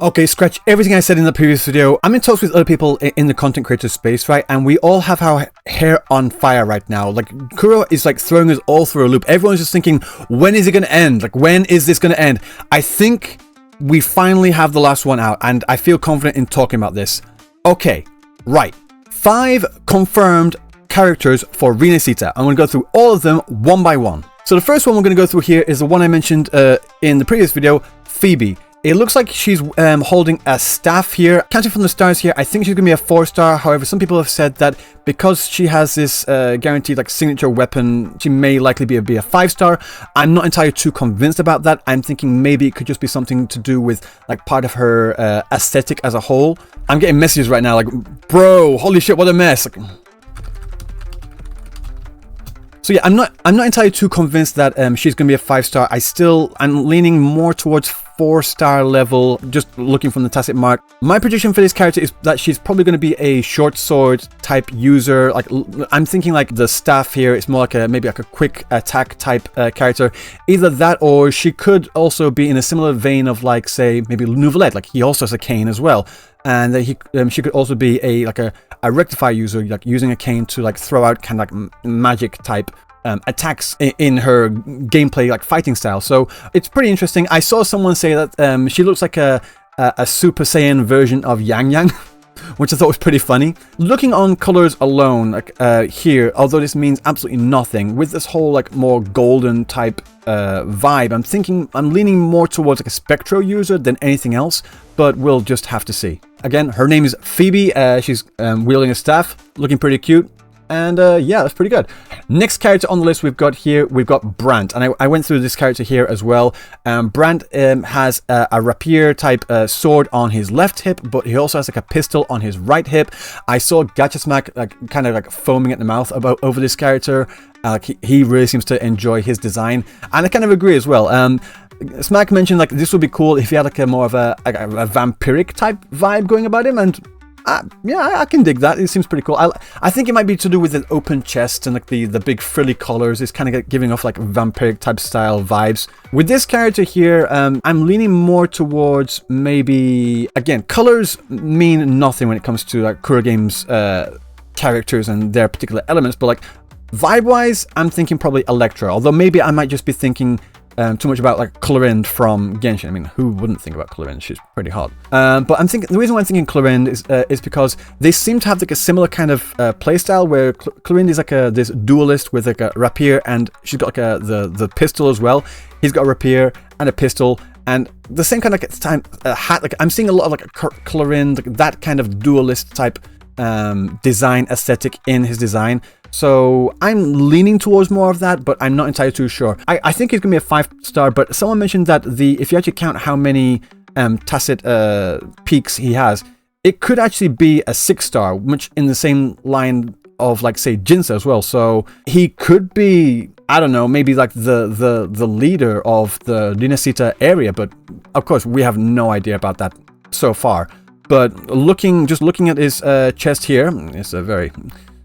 Okay, scratch everything I said in the previous video. I'm in talks with other people in the content creator space, right? And we all have our hair on fire right now. Like, Kuro is like throwing us all through a loop. Everyone's just thinking, when is it going to end? Like, when is this going to end? I think we finally have the last one out, and I feel confident in talking about this. Okay, right. 5 confirmed characters for Rinascita. I'm going to go through all of them one by one. So the first one we're going to go through here is the one I mentioned in the previous video, Phoebe. It looks like she's holding a staff here. Counting from the stars here, I think she's going to be a 4-star. However, some people have said that because she has this guaranteed like signature weapon, she may likely be a 5-star. I'm not entirely too convinced about that. I'm thinking maybe it could just be something to do with like part of her aesthetic as a whole. I'm getting messages right now like, bro, holy shit, what a mess. Like, so yeah, I'm not entirely too convinced that she's going to be a 5-star. I'm leaning more towards 4-star level, just looking from the tacit mark. My prediction for this character is that she's probably going to be a short sword type user. Like, I'm thinking like the staff here, it's more like maybe like a quick attack type character. Either that, or she could also be in a similar vein of like, say, maybe Nouvelette. Like, he also has a cane as well. And she could also be a rectify user, like using a cane to like throw out kind of like magic type attacks in her gameplay, like fighting style. So it's pretty interesting. I saw someone say that she looks like a Super Saiyan version of Yang Yang, which I thought was pretty funny. Looking on colors alone, like here, although this means absolutely nothing, with this whole like more golden type vibe, I'm leaning more towards like a Spectro user than anything else, but we'll just have to see. Again, her name is Phoebe. She's wielding a staff, looking pretty cute. And yeah, that's pretty good. Next character on the list we've got Brandt. And I went through this character here as well. Brandt has a rapier type sword on his left hip, but he also has like a pistol on his right hip. I saw Gachasmack like kind of like foaming at the mouth over this character. He really seems to enjoy his design. And I kind of agree as well. Smack mentioned like this would be cool if he had like a more of a vampiric type vibe going about him, and yeah, I can dig that. It seems pretty cool. I think it might be to do with the open chest and like the big frilly collars. It's kind of giving off like vampiric type style vibes. With this character here, I'm leaning more towards maybe, again, colors mean nothing when it comes to like Kuro Games characters and their particular elements, but like vibe-wise, I'm thinking probably Electra, although maybe I might just be thinking too much about like Clorind from Genshin. I mean, who wouldn't think about Clorind? She's pretty hot. But the reason why I'm thinking Clorind is because they seem to have like a similar kind of playstyle where Clorind is like this duelist with like a rapier, and she's got like the pistol as well. He's got a rapier and a pistol, and the same kind of hat. Like, I'm seeing a lot of like Clorind, like that kind of duelist type design aesthetic in his design. So I'm leaning towards more of that, but I'm not entirely too sure. I think it's going to be a 5-star, but someone mentioned that if you actually count how many tacit peaks he has, it could actually be a 6-star, which in the same line of like, say, Jinsa as well. So he could be, I don't know, maybe like the leader of the Rinascita area, but of course we have no idea about that so far. But just looking at his chest here, it's a very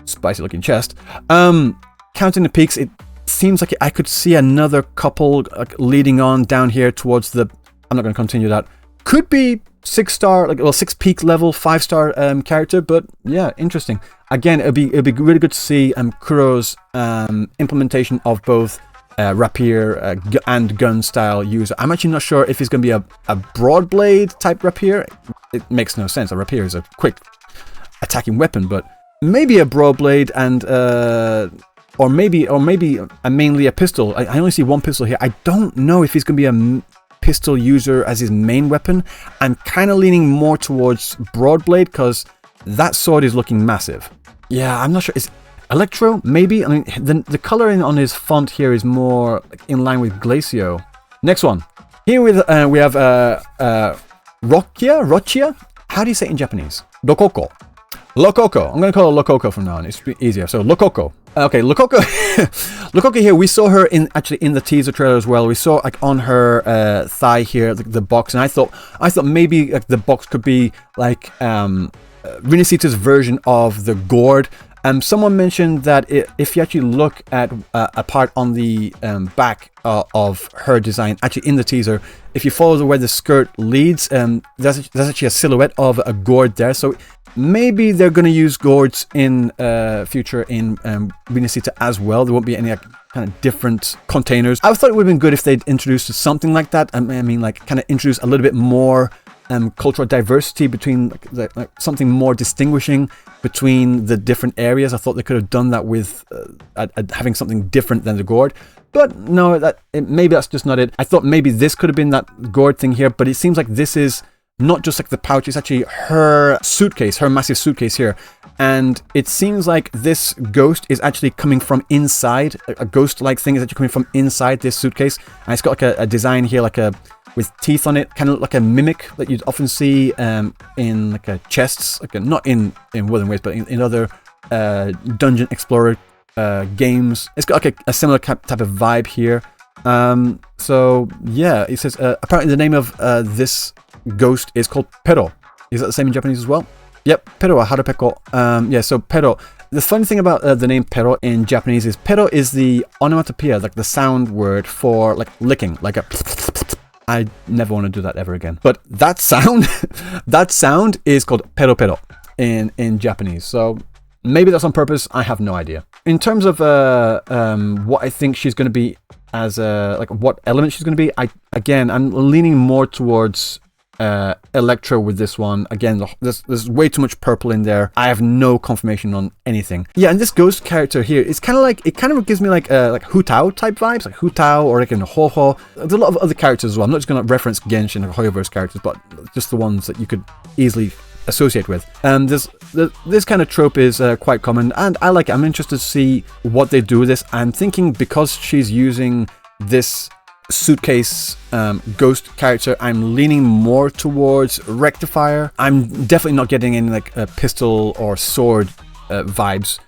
spicy looking chest. Counting the peaks, it seems like I could see another couple leading on down here towards the, I'm not going to continue that. Could be 6-star, like, well, 6 peak level, 5-star character, but yeah, interesting. Again, it'd be really good to see Kuro's implementation of both rapier and gun style user. I'm actually not sure if he's going to be a broad blade type rapier. It makes no sense. A rapier is a quick attacking weapon, but maybe a broad blade and or maybe mainly a pistol. I only see one pistol here. I don't know if he's going to be a pistol user as his main weapon. I'm kind of leaning more towards broad blade because that sword is looking massive. Yeah, I'm not sure. Is Electro? Maybe. I mean, the coloring on his font here is more in line with Glacio. Next one. Here we have Rochia. How do you say it in Japanese? Lokoko. I'm going to call her Lokoko from now on. It's easier. So Lokoko. Okay, Lokoko. Lokoko here. We saw her in the teaser trailer as well. We saw like on her thigh here the box, and I thought maybe like the box could be like Rinascita's version of the gourd. Someone mentioned that if you actually look at a part on the back of her design, actually in the teaser, if you follow where the skirt leads, there's actually a silhouette of a gourd there. So maybe they're going to use gourds in future in Rinascita as well. There won't be any kind of different containers. I thought it would have been good if they'd introduced something like that. I mean, like kind of introduce a little bit more cultural diversity between like something more distinguishing between the different areas. I thought they could have done that with having something different than the gourd. But no, maybe that's just not it. I thought maybe this could have been that gourd thing here, but it seems like this is not just like the pouch, it's actually her suitcase, her massive suitcase here. And it seems like this ghost is actually coming from inside. A ghost-like thing is actually coming from inside this suitcase. And it's got like a design here, like with teeth on it, kind of like a mimic that you'd often see in like chests, like not in Wuthering Waves, but in other dungeon explorer games. It's got like a similar type of vibe here. So yeah, it says apparently the name of this ghost is called Pero. Is that the same in Japanese as well? Yep, Pero Harapeko. Yeah, so Pero. The funny thing about the name Pero in Japanese is Pero is the onomatopoeia, like the sound word for like licking, like a. I never want to do that ever again. But that sound, that sound is called Pero Pero in Japanese. So maybe that's on purpose. I have no idea. In terms of what I think she's going to be as like what element she's going to be, I'm leaning more towards Electro with this one. Again, there's way too much purple in there. I have no confirmation on anything. Yeah, and this ghost character here, it's kind of like, it kind of gives me like Hu Tao type vibes, like Hu Tao or like in Ho Ho. There's a lot of other characters as well. I'm not just going to reference Genshin or Hoyoverse characters, but just the ones that you could easily associate with. This kind of trope is quite common, and I like it. I'm interested to see what they do with this. I'm thinking because she's using this suitcase ghost character, I'm leaning more towards Rectifier. I'm definitely not getting any like pistol or sword vibes.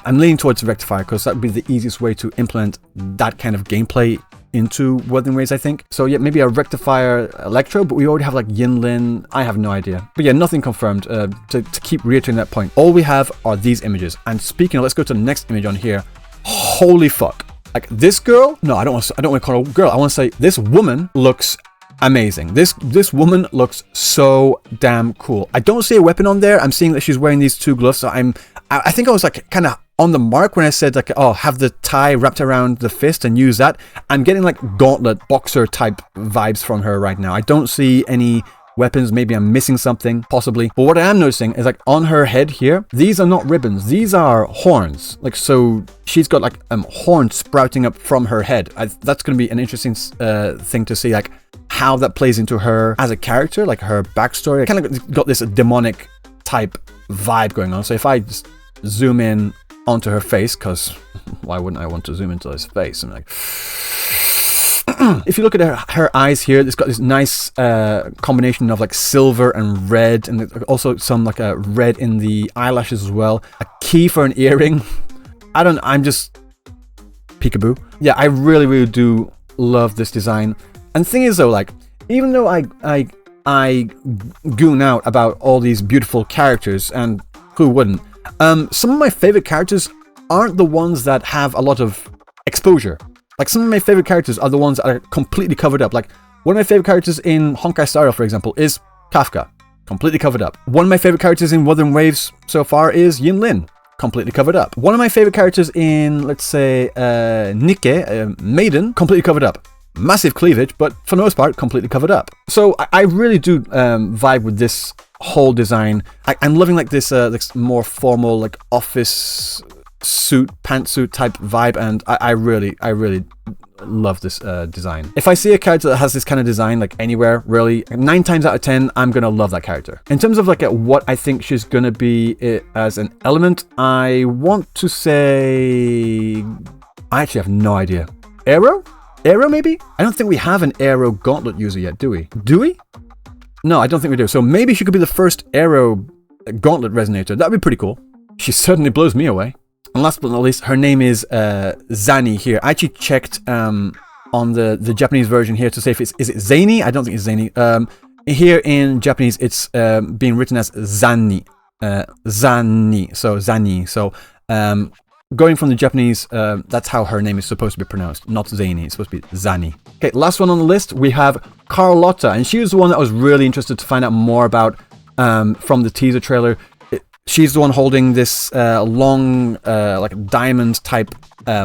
I'm leaning towards Rectifier because that would be the easiest way to implement that kind of gameplay into Wuthering Waves, I think. So yeah, maybe a Rectifier Electro, but we already have like Yinlin. I have no idea. But yeah, nothing confirmed. To keep reiterating that point, all we have are these images. And speaking of, let's go to the next image on here. Holy fuck. Like this girl, no, I don't want to call her a girl. I want to say this woman looks amazing. This woman looks so damn cool. I don't see a weapon on there. I'm seeing that she's wearing these two gloves. So I think I was like kind of on the mark when I said like, oh, have the tie wrapped around the fist and use that. I'm getting like gauntlet boxer type vibes from her right now. I don't see any weapons. Maybe I'm missing something, possibly. But what I am noticing is like on her head here, these are not ribbons. These are horns. Like, so she's got like horns sprouting up from her head. That's going to be an interesting thing to see, like how that plays into her as a character, like her backstory. I kind of got this demonic type vibe going on. So if I just zoom in onto her face, because why wouldn't I want to zoom into his face? I'm like, if you look at her eyes here, it's got this nice combination of like silver and red, and also some like a red in the eyelashes as well. A key for an earring. I'm just peekaboo. Yeah, I really, really do love this design. And the thing is though, like, even though I goon out about all these beautiful characters, and who wouldn't, some of my favorite characters aren't the ones that have a lot of exposure. Like, some of my favorite characters are the ones that are completely covered up. Like, one of my favorite characters in Honkai Star Rail, for example, is Kafka. Completely covered up. One of my favorite characters in Wuthering Waves so far is Yinlin. Completely covered up. One of my favorite characters in, let's say, Nikke, Maiden, completely covered up. Massive cleavage, but for the most part, completely covered up. So I really do vibe with this whole design. I'm loving like this more formal, like office suit, pantsuit type vibe, and I really love this design. If I see a character that has this kind of design like anywhere, really, 9 times out of 10 I'm gonna love that character. In terms of like what I think she's gonna be as an element, I want to say, I actually have no idea. Arrow maybe? I don't think we have an arrow gauntlet user yet, do we? No, I don't think we do. So maybe she could be the first arrow gauntlet resonator. That'd be pretty cool. She certainly blows me away. And last but not least, her name is Zani here. I actually checked on the Japanese version here to say if is it Zani? I don't think it's Zani. Here in Japanese, it's being written as Zani. Zani. So Zani. So Going from the Japanese, that's how her name is supposed to be pronounced, not Zany. It's supposed to be Zani. Okay, last one on the list, we have Carlotta, and she was the one that I was really interested to find out more about from the teaser trailer. She's the one holding this long, like diamond-type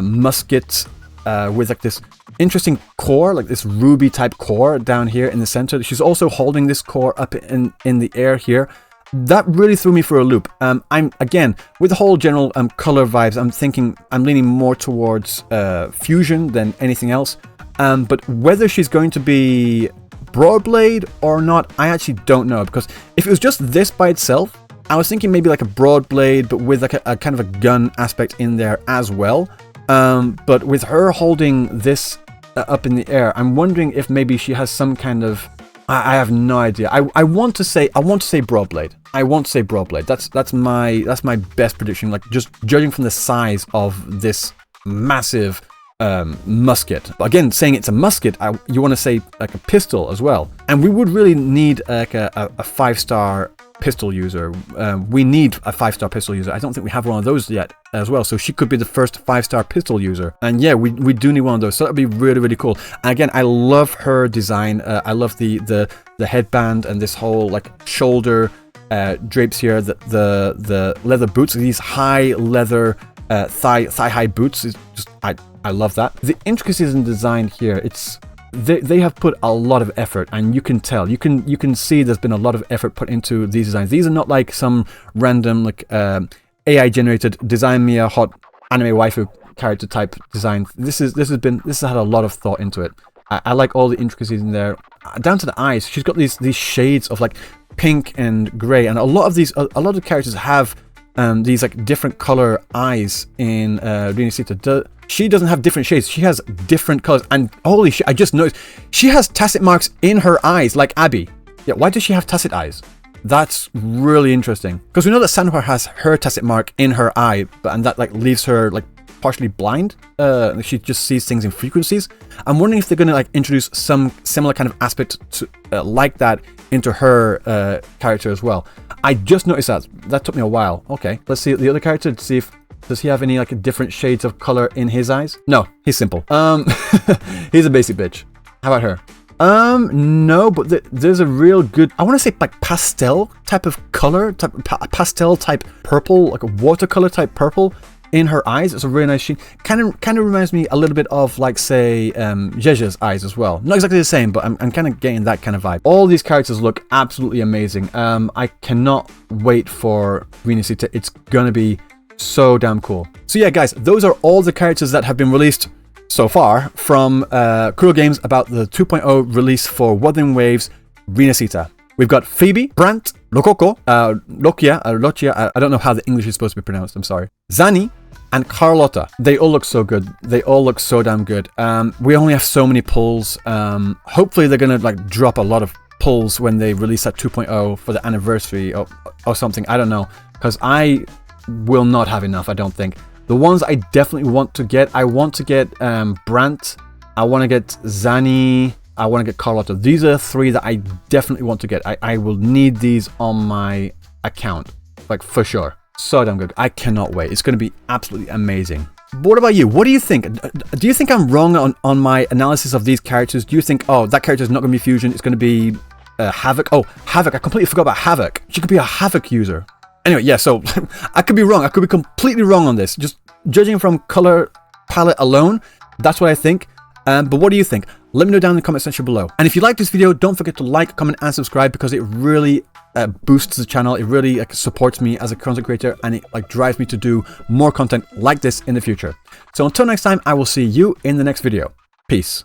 musket with like this interesting core, like this ruby-type core down here in the center. She's also holding this core up in the air here. That really threw me for a loop. I'm again with the whole general color vibes. I'm leaning more towards fusion than anything else. But whether she's going to be Broadblade or not, I actually don't know, because if it was just this by itself, I was thinking maybe like a Broadblade, but with like a kind of a gun aspect in there as well. But with her holding this up in the air, I'm wondering if maybe she has some kind of... I have no idea. I want to say Broadblade. I want to say Broadblade. That's my best prediction. Like, just judging from the size of this massive musket. But again, saying it's a musket, you want to say like a pistol as well. And we would really need like a 5-star pistol user. We need a 5-star pistol user. I don't think we have one of those yet as well. So she could be the first 5-star pistol user. And yeah, we do need one of those. So that'd be really, really cool. And again, I love her design. I love the headband and this whole like shoulder drapes here. The leather boots, these high leather thigh-high boots. Is just I love that. The intricacies in design here, they have put a lot of effort, and you can tell. You can see there's been a lot of effort put into these designs. These are not like some random like AI generated design me a hot anime waifu character type design. This has had a lot of thought into it. I like all the intricacies in there, down to the eyes. She's got these shades of like pink and grey, and a lot of the characters have these like different color eyes in Rinascita. She doesn't have different shades. She has different colors. And holy shit, I just noticed she has tacit marks in her eyes, like Abby. Yeah, why does she have tacit eyes? That's really interesting. Because we know that Sanhua has her tacit mark in her eye, and that like leaves her like partially blind. She just sees things in frequencies. I'm wondering if they're gonna like introduce some similar kind of aspect to like that into her character as well. I just noticed that. That took me a while. Okay, let's see the other character to see if... Does he have any like different shades of color in his eyes? No, he's simple. He's a basic bitch. How about her? No, but there's a real good, I want to say like pastel type of color, pastel type purple, like a watercolor type purple in her eyes. It's a really nice sheen. Kind of reminds me a little bit of like say Jeje's eyes as well. Not exactly the same, but I'm kind of getting that kind of vibe. All these characters look absolutely amazing. I cannot wait for Rinascita. It's gonna be so damn cool. So yeah, guys, those are all the characters that have been released so far from Kuro Games about the 2.0 release for Wuthering Waves Rinascita. We've got Phoebe, Brant, Lokoko, Lochia, I don't know how the English is supposed to be pronounced, I'm sorry, Zani, and Carlotta. They all look so good. They all look so damn good. We only have so many pulls. Hopefully they're gonna like drop a lot of pulls when they release that 2.0 for the anniversary or something. I don't know, because I will not have enough, I don't think. The ones I definitely want to get, I want to get Brant, I want to get Zani, I want to get Carlotta. These are 3 that I definitely want to get. I will need these on my account, like for sure. So damn good. I cannot wait. It's going to be absolutely amazing. But what about you? What do you think? Do you think I'm wrong on my analysis of these characters? Do you think, oh, that character is not going to be Fusion, it's going to be Havoc? Oh, Havoc, I completely forgot about Havoc. She could be a Havoc user. Anyway, yeah, so I could be wrong. I could be completely wrong on this. Just judging from color palette alone, that's what I think. But what do you think? Let me know down in the comment section below. And if you like this video, don't forget to like, comment, and subscribe, because it really boosts the channel. It really supports me as a content creator, and it drives me to do more content like this in the future. So until next time, I will see you in the next video. Peace.